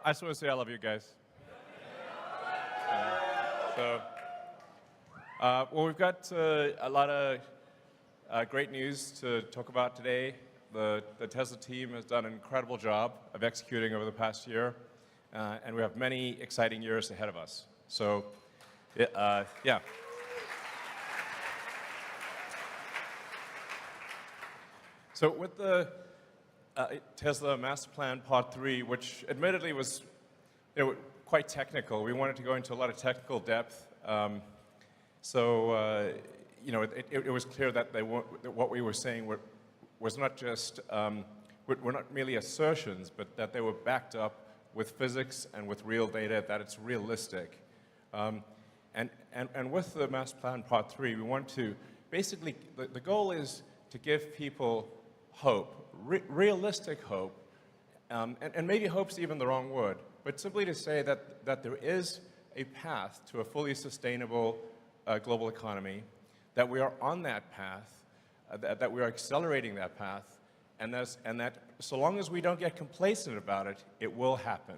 I just want to say I love you guys. Well, we've got a lot of great news to talk about today. The Tesla team has done an incredible job of executing over the past year, and we have many exciting years ahead of us. So, yeah. So with the Tesla Master Plan Part 3, which admittedly was quite technical, we wanted to go into a lot of technical depth. It was clear that what we were saying was not just, were not merely assertions, but that they were backed up with physics and with real data, that it's realistic. And with the Master Plan Part 3, we want to, basically, the goal is to give people hope, realistic hope, and maybe hope's even the wrong word, but simply to say that there is a path to a fully sustainable global economy, that we are on that path, that we are accelerating that path, and that so long as we don't get complacent about it, it will happen.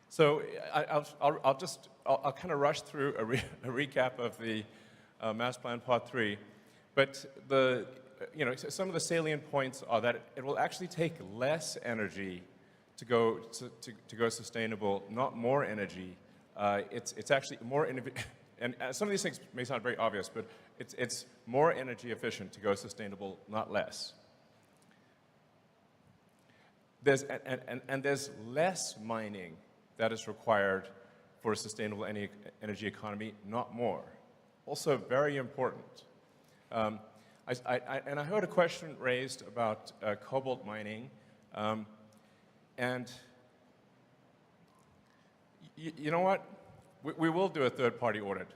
So I'll kind of rush through a recap of the Master Plan Part 3, but some of the salient points are that it will actually take less energy to go sustainable, not more energy. It's actually more and some of these things may sound very obvious, but it's more energy efficient to go sustainable, not less. There's less mining that is required for a sustainable energy economy, not more. Also very important. I heard a question raised about cobalt mining, and you know what? We will do a third-party audit.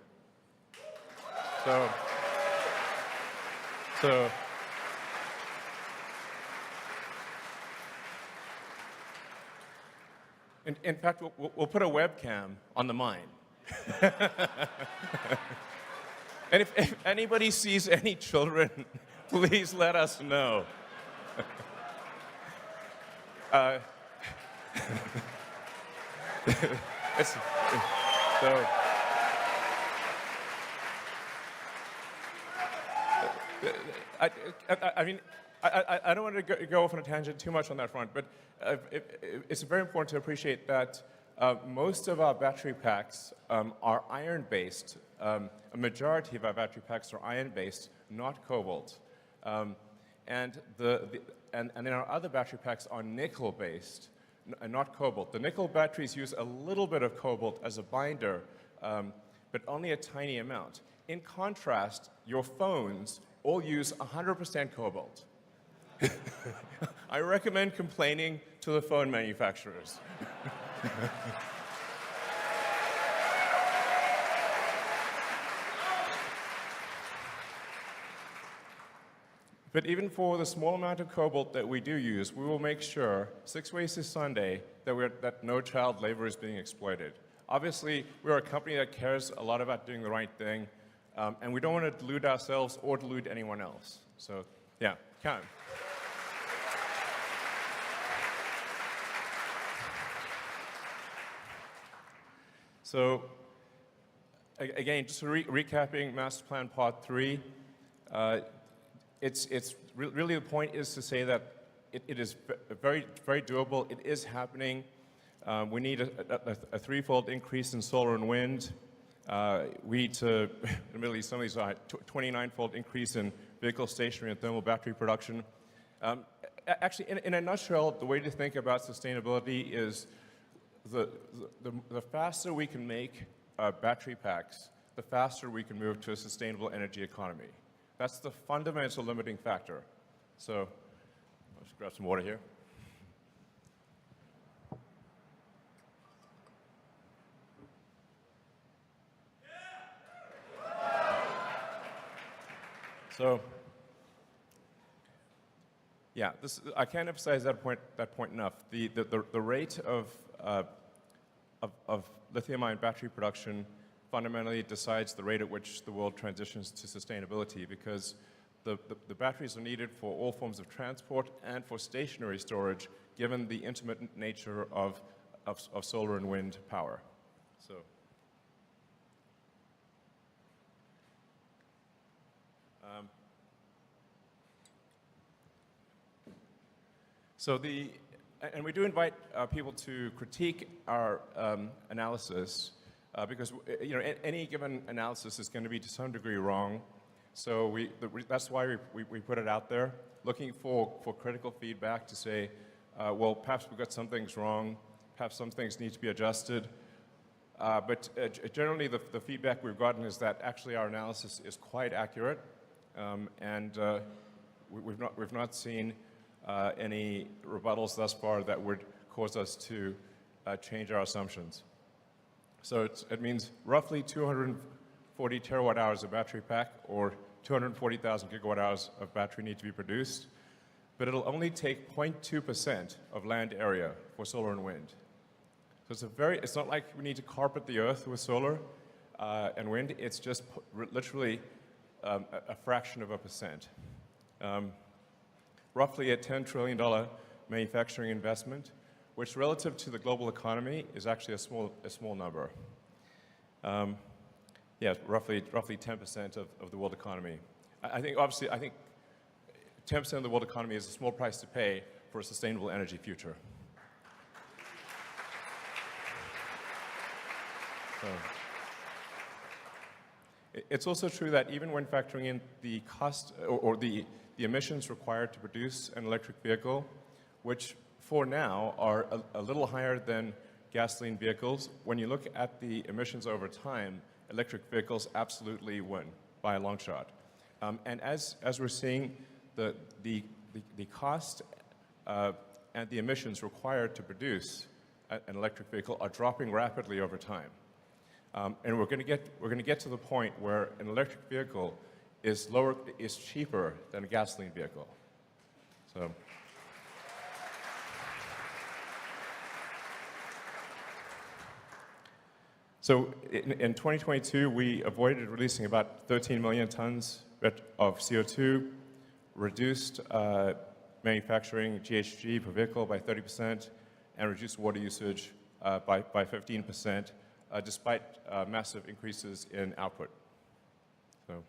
So in fact, we'll put a webcam on the mine. And if anybody sees any children, please let us know. I don't want to go off on a tangent too much on that front, but it's very important to appreciate that most of our battery packs are iron-based. A majority of our battery packs are iron-based, not cobalt. And then our other battery packs are nickel-based, not cobalt. The nickel batteries use a little bit of cobalt as a binder, but only a tiny amount. In contrast, your phones all use 100% cobalt. I recommend complaining to the phone manufacturers. But even for the small amount of cobalt that we do use, we will make sure, 6 ways to Sunday, that no child labor is being exploited. Obviously, we're a company that cares a lot about doing the right thing, and we don't want to delude ourselves or delude anyone else. So, yeah, count. So, again, just recapping Master Plan Part 3, really the point is to say that it is very, very doable. It is happening. We need a threefold increase in solar and wind. We need to, admittedly, some of these are 29-fold increase in vehicle stationary and thermal battery production. Actually, in a nutshell, the way to think about sustainability is the faster we can make battery packs, the faster we can move to a sustainable energy economy. That's the fundamental limiting factor. So, let's grab some water here. So, yeah, I can't emphasize that point enough. The rate of lithium-ion battery production fundamentally decides the rate at which the world transitions to sustainability, because the batteries are needed for all forms of transport and for stationary storage, given the intermittent nature of solar and wind power. And we do invite people to critique our analysis, because any given analysis is going to be to some degree wrong. So that's why we put it out there, looking for critical feedback to say, well, perhaps we've got some things wrong, perhaps some things need to be adjusted. But generally, the feedback we've gotten is that actually our analysis is quite accurate, and we've not seen any rebuttals thus far that would cause us to change our assumptions. So it means roughly 240 terawatt hours of battery pack, or 240,000 gigawatt hours of battery need to be produced, but it'll only take 0.2% of land area for solar and wind. So it's not like we need to carpet the earth with solar and wind. It's just literally a fraction of a percent. Roughly a $10 trillion manufacturing investment, which relative to the global economy is actually a small number. Yeah, roughly 10% of the world economy. I think 10% of the world economy is a small price to pay for a sustainable energy future. So, it's also true that even when factoring in the cost or the emissions required to produce an electric vehicle, which for now are a little higher than gasoline vehicles, when you look at the emissions over time, electric vehicles absolutely win by a long shot. And as we're seeing, the cost and the emissions required to produce an electric vehicle are dropping rapidly over time. And we're going to get to the point where an electric vehicle is cheaper than a gasoline vehicle. So in 2022, we avoided releasing about 13 million tons of CO2, reduced manufacturing GHG per vehicle by 30%, and reduced water usage by 15%, despite massive increases in output. So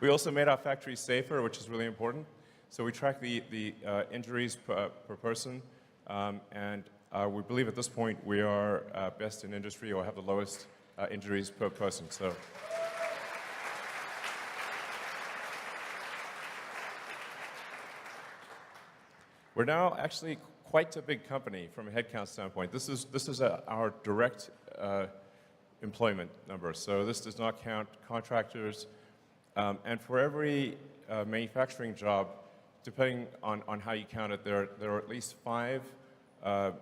we also made our factories safer, which is really important. So we track the injuries per person, and we believe at this point we are best in industry, or have the lowest injuries per person. So. We're now actually quite a big company from a headcount standpoint. This is our direct employment number. So this does not count contractors. And for every manufacturing job, depending on how you count it, there are at least 5,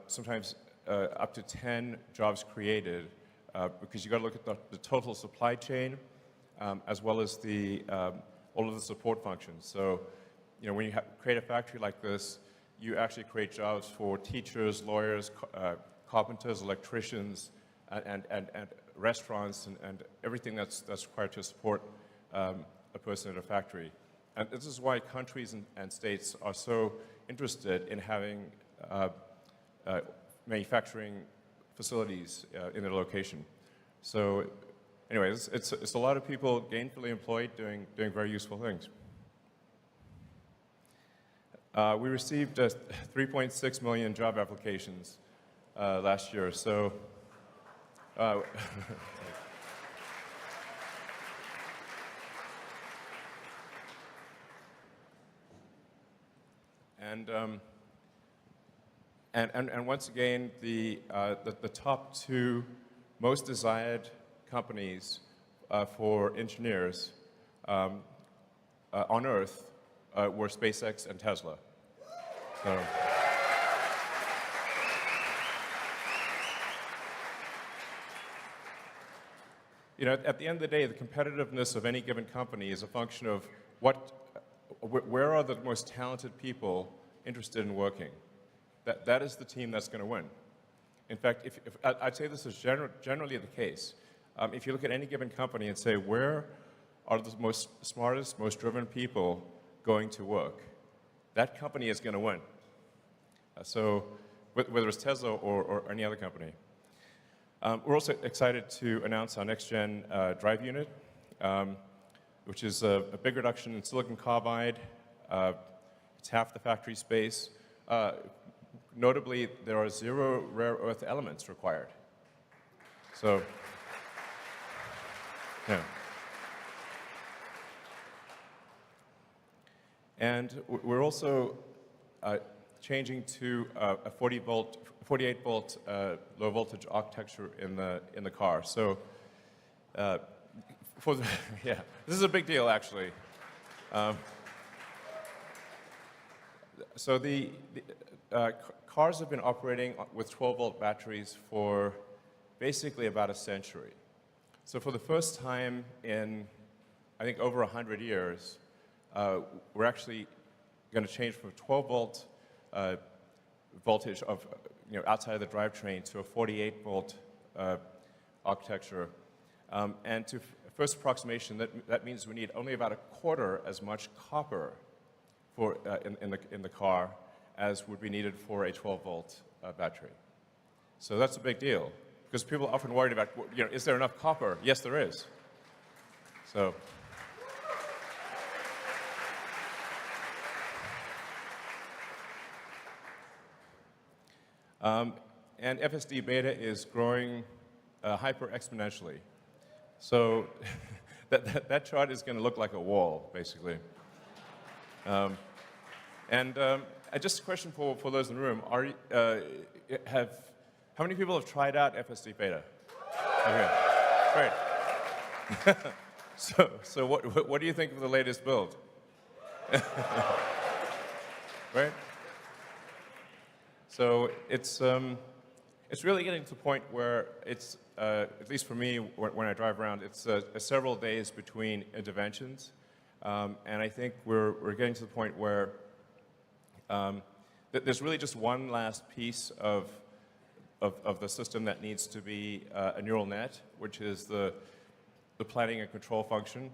sometimes up to 10 jobs created, because you got to look at the total supply chain, as well as all of the support functions. So, when you create a factory like this, you actually create jobs for teachers, lawyers, carpenters, electricians, and restaurants, and everything that's required to support a person at a factory. And this is why countries and states are so interested in having manufacturing facilities in their location. So anyway, it's a lot of people gainfully employed doing very useful things. We received 3.6 million job applications last year. So and once again, the top 2 most desired companies for engineers on Earth were SpaceX and Tesla. So, at the end of the day, the competitiveness of any given company is a function of where are the most talented people interested in working. That is the team that's going to win. In fact, I'd say this is generally the case. If you look at any given company and say, where are the most smartest, most driven people going to work, that company is going to win. So whether it's Tesla or any other company. We're also excited to announce our next-gen drive unit, which is a big reduction in silicon carbide. It's half the factory space. Notably, there are 0 rare earth elements required. So, yeah. And we're also changing to a 48-volt low voltage architecture in the car. So, yeah, this is a big deal actually. So the cars have been operating with 12-volt batteries for basically about a century. So for the first time in, I think, over 100 years, we're actually going to change from 12-volt voltage of, outside of the drivetrain to a 48-volt architecture. And to first approximation, that means we need only about a quarter as much copper for in the car as would be needed for a 12-volt battery. So that's a big deal, because people are often worried about, is there enough copper? Yes, there is. So. And FSD beta is growing hyper-exponentially. So that chart is going to look like a wall, basically. Just a question for those in the room: how many people have tried out FSD beta? Okay, great. So what do you think of the latest build? Right. So it's really getting to the point where it's, at least for me, when I drive around, it's several days between interventions. And I think we're getting to the point where there's really just one last piece of the system that needs to be a neural net, which is the planning and control function.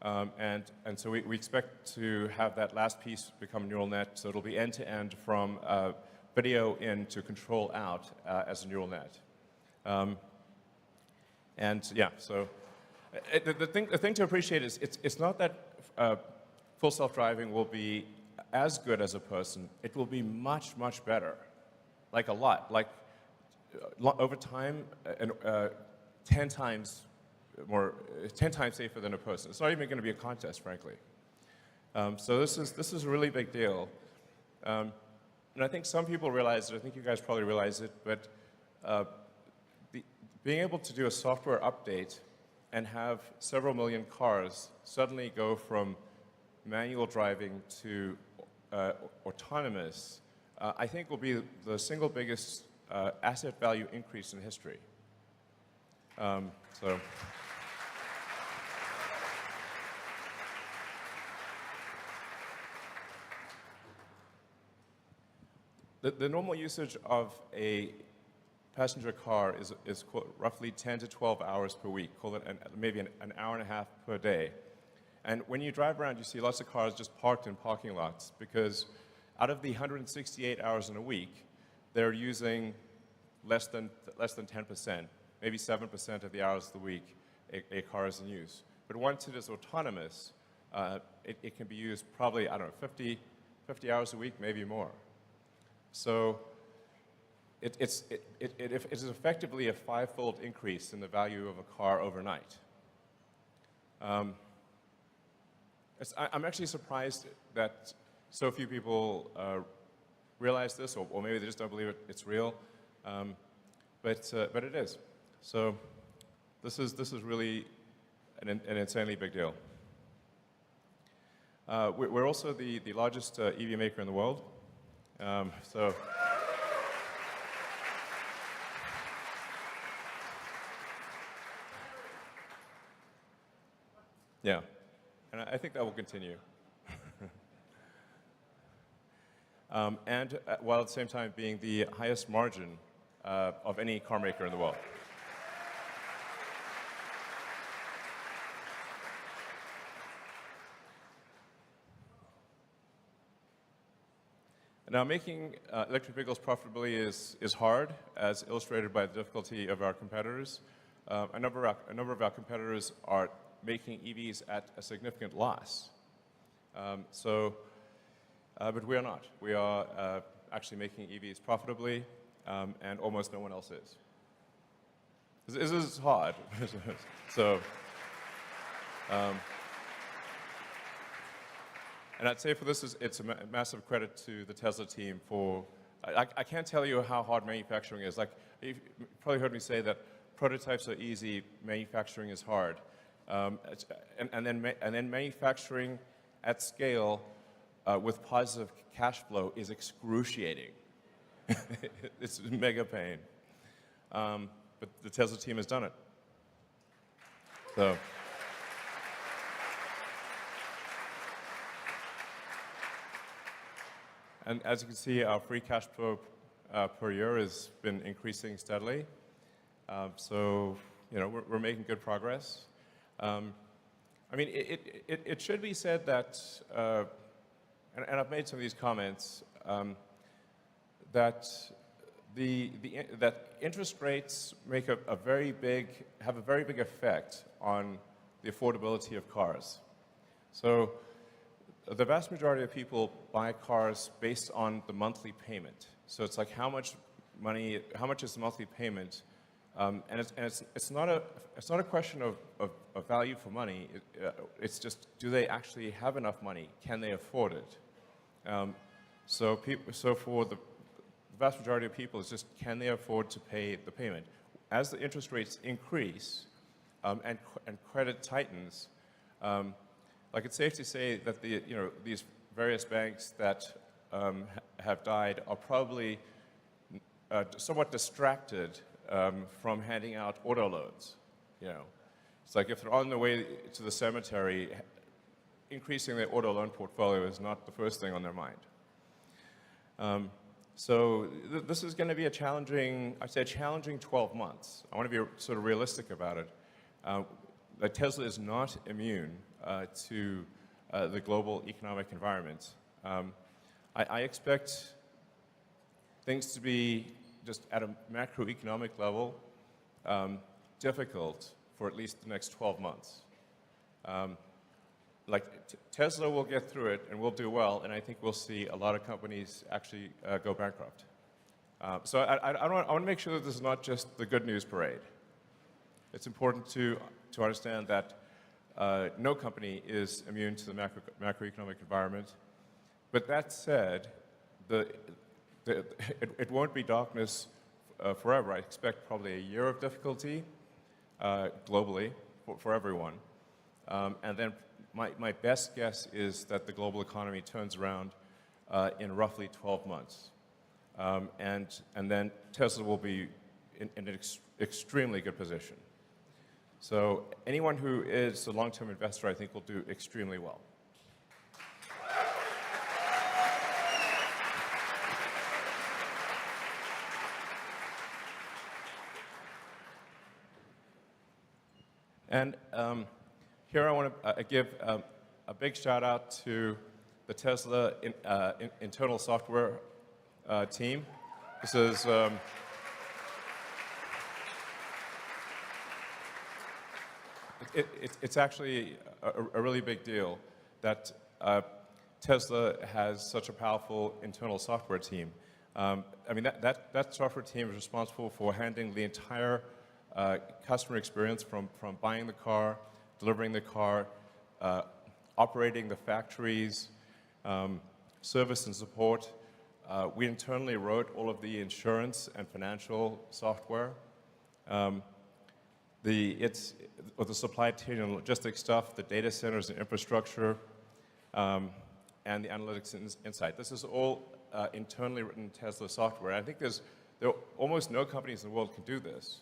And so we expect to have that last piece become a neural net, so it'll be end-to-end from video in to control out as a neural net. And yeah, so the thing to appreciate is it's not that full self-driving will be as good as a person. It will be much, much better, like a lot, like over time, 10 times more, 10 times safer than a person. It's not even going to be a contest, frankly. So this is a really big deal. And I think some people realize it. I think you guys probably realize it. But being able to do a software update and have several million cars suddenly go from manual driving to autonomous, I think will be the single biggest asset value increase in history. So. The normal usage of a passenger car is roughly 10 to 12 hours per week. Call it maybe an hour and a half per day. And when you drive around, you see lots of cars just parked in parking lots, because out of the 168 hours in a week, they're using less than 10%, maybe 7% of the hours of the week a car is in use. But once it is autonomous, it can be used probably, I don't know, 50 hours a week, maybe more. So it is effectively a 5-fold increase in the value of a car overnight. I'm actually surprised that so few people realize this, or maybe they just don't believe it's real. But it is. So this is really an insanely big deal. We're also the largest EV maker in the world. So yeah, and I think that will continue. And while at the same time being the highest margin of any car maker in the world. Now, making electric vehicles profitably is hard, as illustrated by the difficulty of our competitors. A number of our competitors are making EVs at a significant loss. But we are not. We are actually making EVs profitably, and almost no one else is. This is hard. And I'd say for this, it's a massive credit to the Tesla team for, I can't tell you how hard manufacturing is. Like, you've probably heard me say that prototypes are easy, manufacturing is hard. And then manufacturing at scale with positive cash flow is excruciating. It's mega pain. But the Tesla team has done it. So. And as you can see, our free cash flow per year has been increasing steadily. So, you know, we're making good progress. I mean, it should be said that, and I've made some of these comments, that that interest rates make have a very big effect on the affordability of cars. So, the vast majority of people buy cars based on the monthly payment. So it's like how much is the monthly payment, and it's not a question of value for money. It's just, do they actually have enough money? Can they afford it? So for the vast majority of people, it's just, can they afford to pay the payment? As the interest rates increase and credit tightens, like, it's safe to say that these various banks that have died are probably somewhat distracted from handing out auto loans. You know, it's like if they're on their way to the cemetery, increasing their auto loan portfolio is not the first thing on their mind. So this is going to be a challenging 12 months. I want to be sort of realistic about it. Like, Tesla is not immune to the global economic environment. I expect things to be, just at a macroeconomic level, difficult for at least the next 12 months. Like, Tesla will get through it and we'll do well, and I think we'll see a lot of companies actually go bankrupt. So I want to make sure that this is not just the good news parade. It's important to understand that no company is immune to the macroeconomic environment. But that said, it won't be darkness forever. I expect probably a year of difficulty globally for everyone. And then my best guess is that the global economy turns around in roughly 12 months. And then Tesla will be in an extremely good position. So anyone who is a long-term investor, I think, will do extremely well. And here I want to give a big shout out to the Tesla internal software team. This is it's actually a really big deal that Tesla has such a powerful internal software team. I mean, that software team is responsible for handling the entire customer experience from buying the car, delivering the car, operating the factories, service and support. We internally wrote all of the insurance and financial software. The supply chain and logistics stuff, the data centers and infrastructure, and the analytics and insight. This is all internally written Tesla software. I think there are almost no companies in the world can do this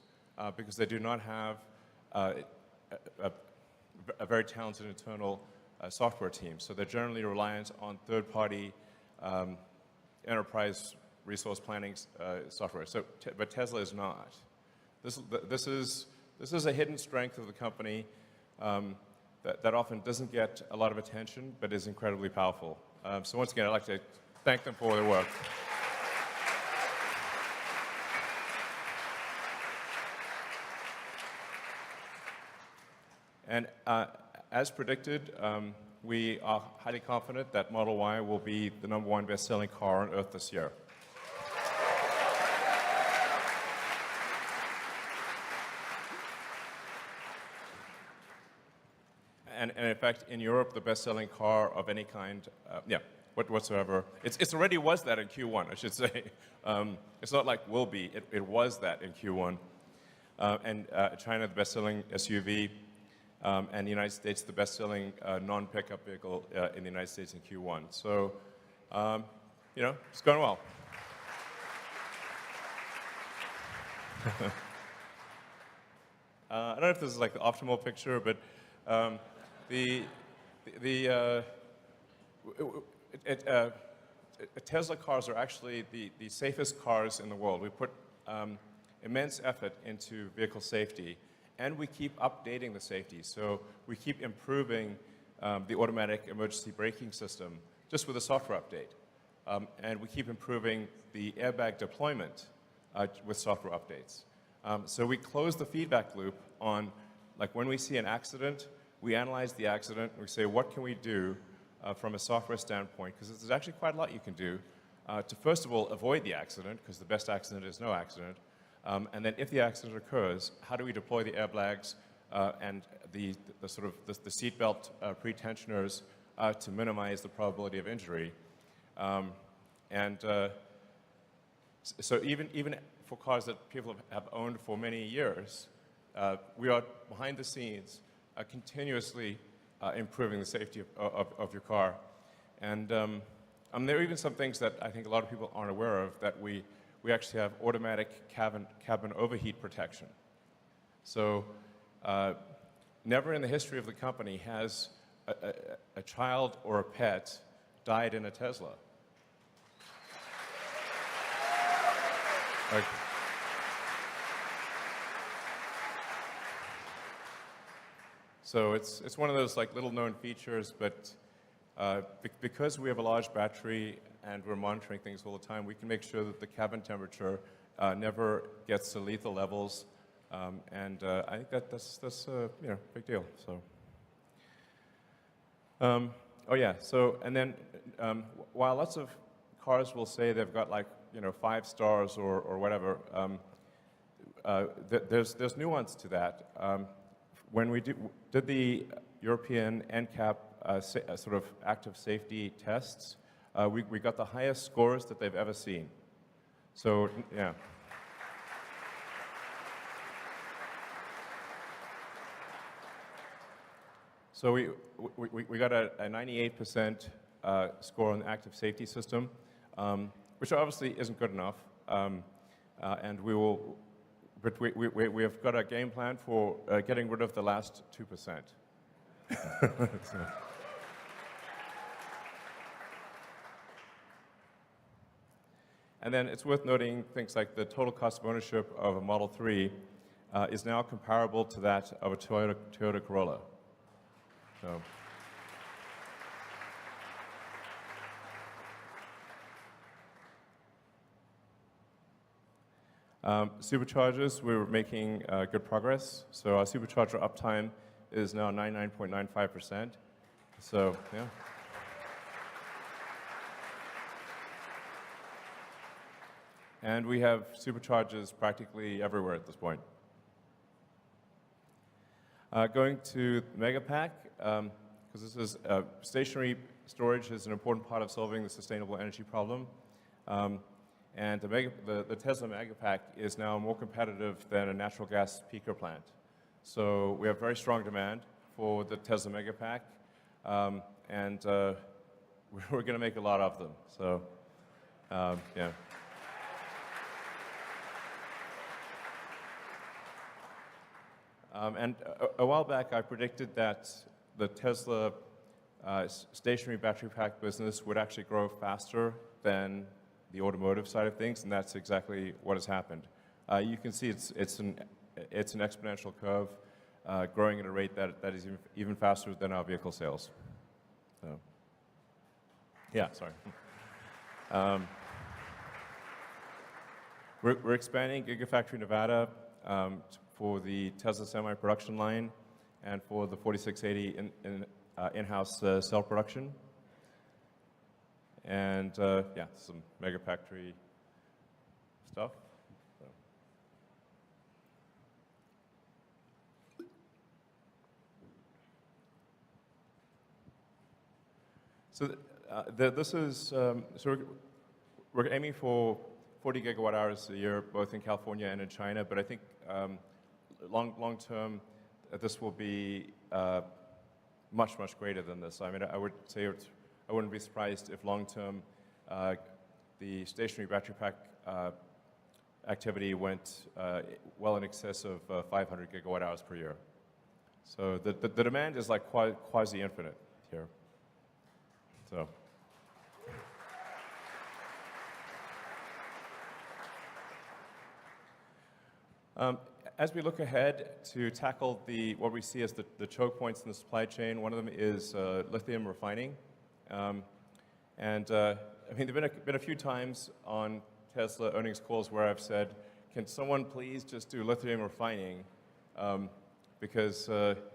because they do not have a very talented internal software team. So they're generally reliant on third-party enterprise resource planning software. So, but Tesla is not. This is a hidden strength of the company that often doesn't get a lot of attention, but is incredibly powerful. So once again, I'd like to thank them for their work. And as predicted, we are highly confident that Model Y will be the #1 best-selling car on Earth this year. And in fact, in Europe, the best-selling car of any kind, whatsoever, it already was that in Q1, I should say. It's not like will be, it was that in Q1. And China, the best-selling SUV, and the United States, the best-selling non-pickup vehicle in the United States in Q1. So, it's going well. I don't know if this is like the optimal picture, but Tesla cars are actually the safest cars in the world. We put immense effort into vehicle safety, and we keep updating the safety. So we keep improving the automatic emergency braking system just with a software update. And we keep improving the airbag deployment with software updates. So we close the feedback loop on, like when we see an accident, we analyze the accident, we say, what can we do from a software standpoint? Because there's actually quite a lot you can do to, first of all, avoid the accident, because the best accident is no accident. And then if the accident occurs, how do we deploy the airbags and the seatbelt pretensioners to minimize the probability of injury? So even for cars that people have owned for many years, we are behind the scenes continuously improving the safety of your car. And there are even some things that I think a lot of people aren't aware of, that we actually have automatic cabin overheat protection. So never in the history of the company has a child or a pet died in a Tesla. So it's one of those like little known features, but because we have a large battery and we're monitoring things all the time, we can make sure that the cabin temperature never gets to lethal levels, and I think that's a big deal. So, and then while lots of cars will say they've got like 5 stars or whatever, there's nuance to that. When we did the European NCAP sort of active safety tests, we got the highest scores that they've ever seen. So, yeah. So we got a 98% score on the active safety system, which obviously isn't good enough, and we will. But we have got a game plan for getting rid of the last 2%. So. And then it's worth noting things like the total cost of ownership of a Model 3 is now comparable to that of a Toyota Corolla. So. Superchargers, we're making good progress. So our supercharger uptime is now 99.95%. So, yeah. And we have superchargers practically everywhere at this point. Going to Megapack, because this is stationary storage is an important part of solving the sustainable energy problem. And the Tesla Megapack is now more competitive than a natural gas peaker plant. So we have very strong demand for the Tesla Megapack, and we're going to make a lot of them. So, yeah. And a while back, I predicted that the Tesla stationary battery pack business would actually grow faster than the automotive side of things, and that's exactly what has happened. You can see it's an exponential curve, growing at a rate that is even faster than our vehicle sales. So, yeah, sorry. We're expanding Gigafactory Nevada for the Tesla semi-production line and for the 4680 in-house cell production. And yeah, some mega factory stuff. So this is, so we're aiming for 40 gigawatt hours a year, both in California and in China, but I think long term, this will be much greater than this. I mean, I would say I wouldn't be surprised if long term the stationary battery pack activity went well in excess of 500 gigawatt hours per year. So the demand is like quasi-infinite here. So. As we look ahead to tackle what we see as the choke points in the supply chain, one of them is lithium refining. I mean, there have been a few times on Tesla earnings calls where I've said, can someone please just do lithium refining? Because there's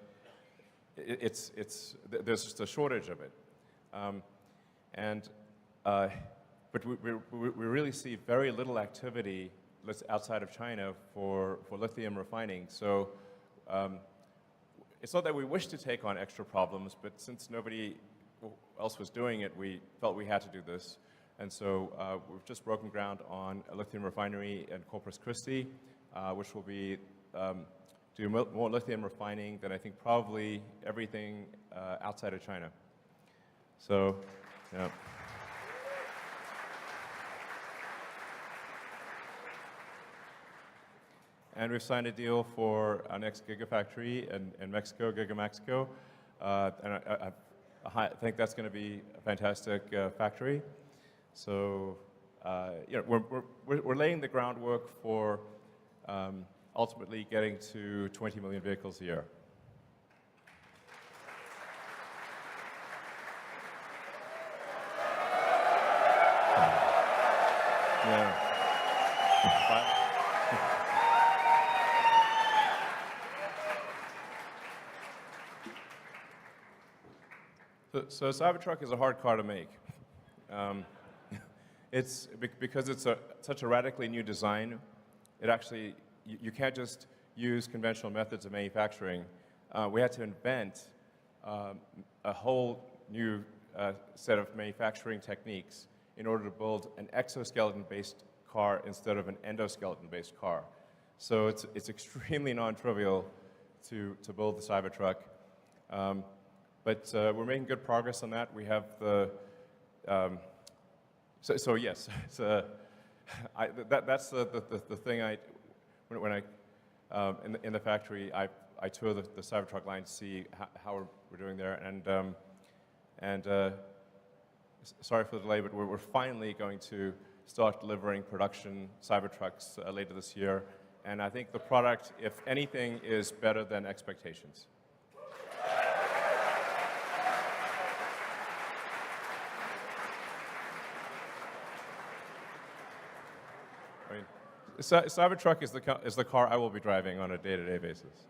just a shortage of it. But we really see very little activity outside of China for lithium refining. So it's not that we wish to take on extra problems, but since nobody else was doing it, we felt we had to do this. And so we've just broken ground on a lithium refinery in Corpus Christi, which will be do more lithium refining than I think probably everything outside of China. So, yeah. And we've signed a deal for our next Gigafactory in Mexico, Gigamexico. And I think that's going to be a fantastic factory. So, you know, we're laying the groundwork for ultimately getting to 20 million vehicles a year. Yeah. So Cybertruck is a hard car to make. It's because it's such a radically new design. It actually, you can't just use conventional methods of manufacturing. We had to invent a whole new set of manufacturing techniques in order to build an exoskeleton-based car instead of an endoskeleton-based car. So it's extremely non-trivial to build the Cybertruck. But we're making good progress on that. We have the, so yes, it's, that's the thing when I, in the factory, I tour the Cybertruck line to see how we're doing there. And sorry for the delay, but we're finally going to start delivering production Cybertrucks later this year. And I think the product, if anything, is better than expectations. Cybertruck is the car I will be driving on a day-to-day basis.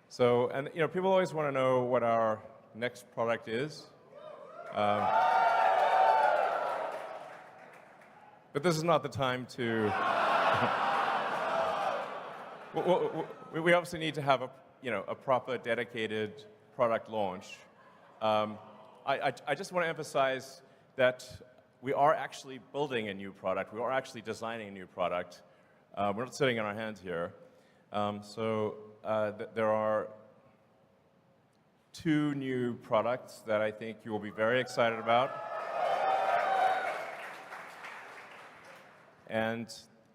So, and you know, people always want to know what our next product is. But this is not the time to. We obviously need to have a proper, dedicated product launch. I just want to emphasize that we are actually building a new product. We are actually designing a new product. We're not sitting on our hands here. There are two new products that I think you will be very excited about. And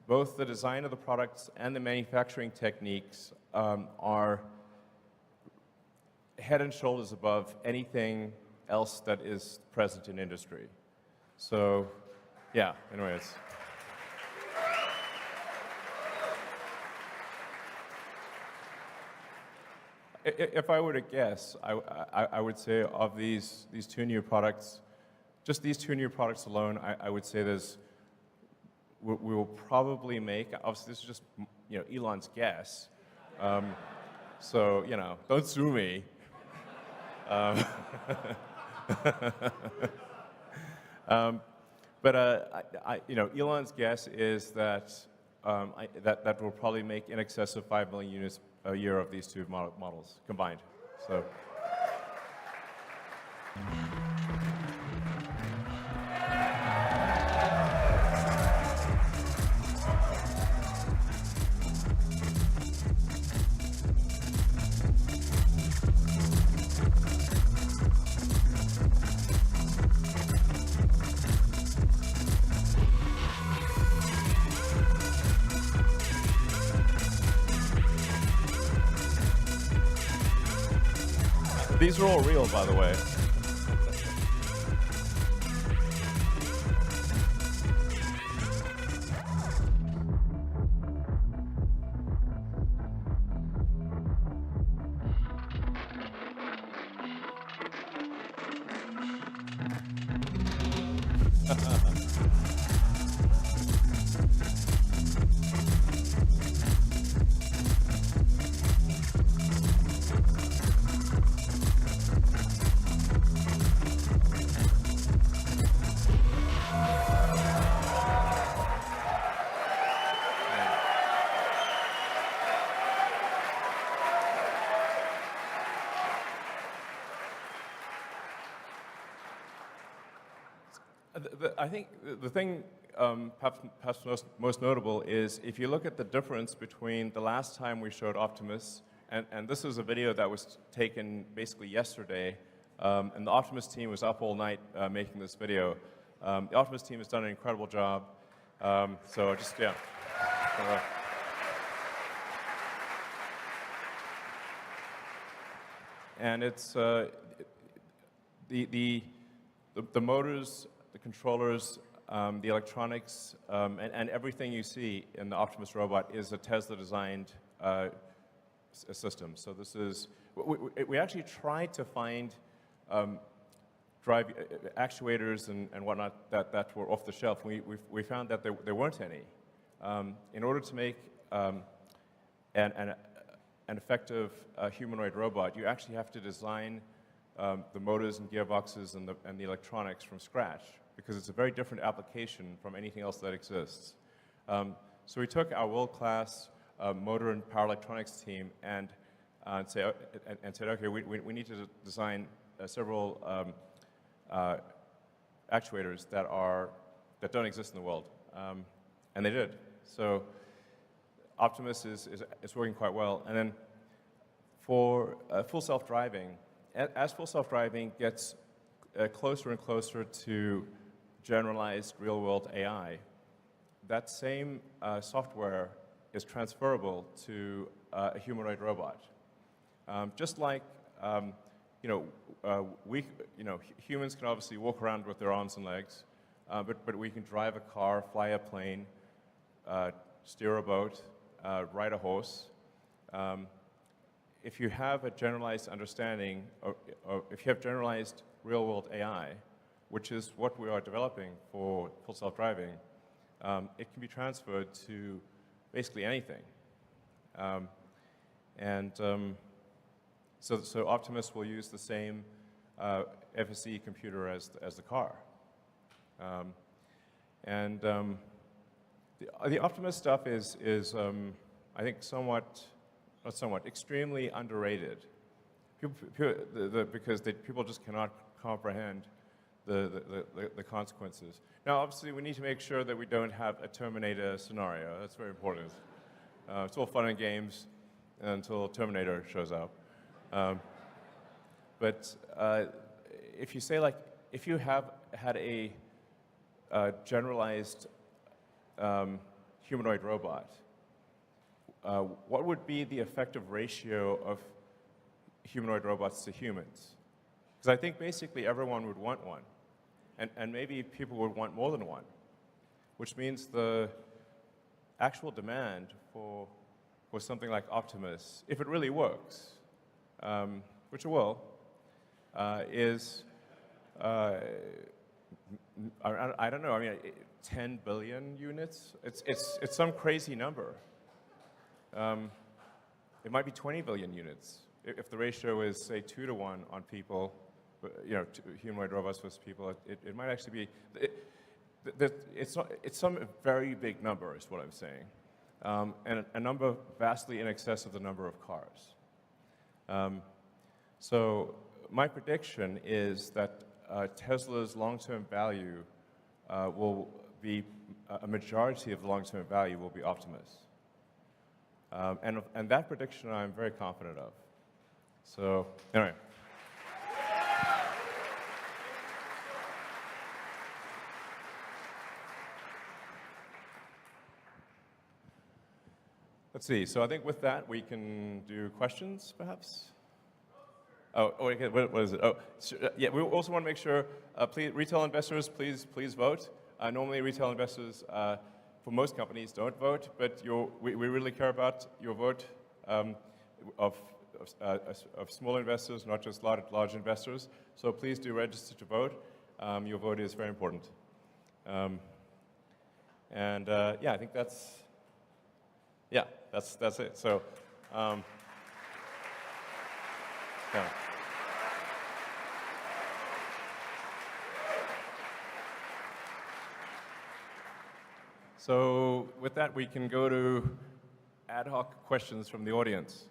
both the design of the products and the manufacturing techniques are head and shoulders above anything else that is present in industry. So, yeah, anyways. If I were to guess, I would say of these two new products, just these two new products alone, I would say we will probably make, obviously this is just Elon's guess, so don't sue me. But Elon's guess is that that will probably make in excess of 5 million units a year of these two models combined. So. These are all real, by the way. I think the thing perhaps most notable is if you look at the difference between the last time we showed Optimus, and this is a video that was taken basically yesterday, and the Optimus team was up all night making this video. The Optimus team has done an incredible job, so just, yeah. And it's the motors, the controllers, the electronics, and everything you see in the Optimus robot is a Tesla-designed system. So this is, we actually tried to find drive actuators and whatnot that were off the shelf. We found that there weren't any. In order to make an effective humanoid robot, you actually have to design the motors and gearboxes and the electronics from scratch, because it's a very different application from anything else that exists. So we took our world-class motor and power electronics team and said, okay, we need to design several actuators that don't exist in the world, and they did. So Optimus is working quite well. And then for full self-driving, as full self-driving gets closer and closer to generalized real-world AI, that same software is transferable to a humanoid robot. Just like humans can obviously walk around with their arms and legs, but we can drive a car, fly a plane, steer a boat, ride a horse. If you have a generalized understanding, or if you have generalized real-world AI, which is what we are developing for full self-driving, it can be transferred to basically anything. So Optimus will use the same FSD computer as the car. The Optimus stuff is I think extremely underrated. Because people just cannot comprehend the consequences. Now, obviously, we need to make sure that we don't have a Terminator scenario. That's very important. It's all fun and games until Terminator shows up. But if you say, like, if you have had a generalized humanoid robot, what would be the effective ratio of humanoid robots to humans? Because I think basically everyone would want one. And maybe people would want more than one, which means the actual demand for something like Optimus, if it really works, which it will, is, I don't know, I mean, 10 billion units? It's some crazy number. It might be 20 billion units if the ratio is, say, 2 to 1 on people, you know, humanoid robots versus people. It might actually be, it's some very big number is what I'm saying. And a number vastly in excess of the number of cars. So my prediction is that Tesla's long-term value will be, a majority of the long-term value will be Optimus. And that prediction I'm very confident of. So, anyway. Let's see, so I think with that we can do questions, perhaps? Oh, okay, what is it? Oh, yeah, we also want to make sure, please, retail investors, please vote. Normally retail investors, for most companies, don't vote, but we really care about your vote of small investors, not just large investors. So please do register to vote. Your vote is very important. Yeah, I think that's it. So, yeah. So with that, we can go to ad hoc questions from the audience.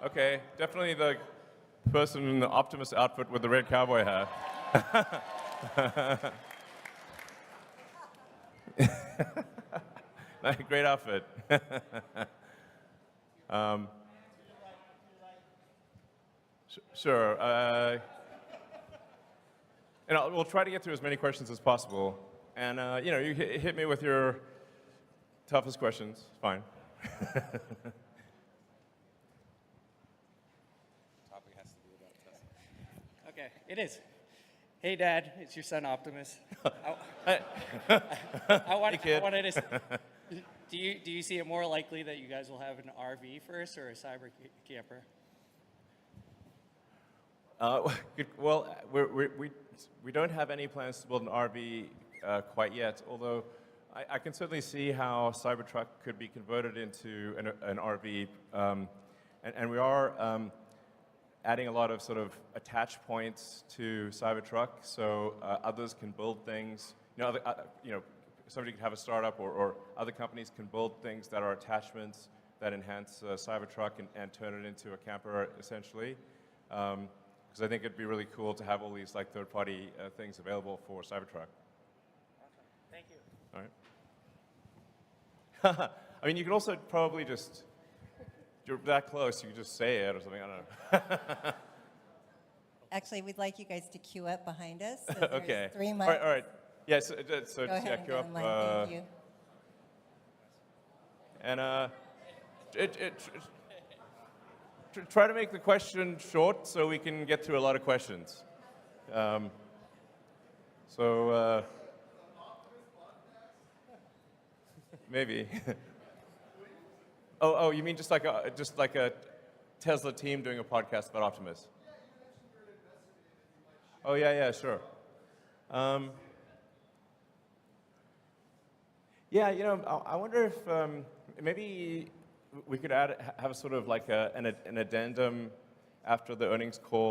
Okay, definitely the person in the Optimus outfit with the red cowboy hat. Great outfit. Sure. And we'll try to get through as many questions as possible. And you know, you hit me with your toughest questions. Fine. Topic has to be about Tesla. Okay, it is. Hey, Dad, it's your son Optimus. I wanted to. Do you see it more likely that you guys will have an RV first or a cyber camper? Well, we don't have any plans to build an RV quite yet, although I can certainly see how Cybertruck could be converted into an RV. And we are adding a lot of sort of attach points to Cybertruck, so others can build things. You know, somebody can have a startup or other companies can build things that are attachments that enhance Cybertruck and turn it into a camper, essentially. Because I think it'd be really cool to have all these like third-party things available for Cybertruck. Awesome. Thank you. All right. I mean, you could also probably just, you're that close, you could just say it or something, I don't know. Actually, we'd like you guys to queue up behind us. So Okay. 3 mics. All right. Yes, so Go just ahead and queue get up. in line. Thank you. And try to make the question short so we can get through a lot of questions. Maybe. Oh, you mean just like a Tesla team doing a podcast about Optimus? Oh yeah, sure. Yeah, you know, I wonder if maybe we could have a sort of like an addendum after the earnings call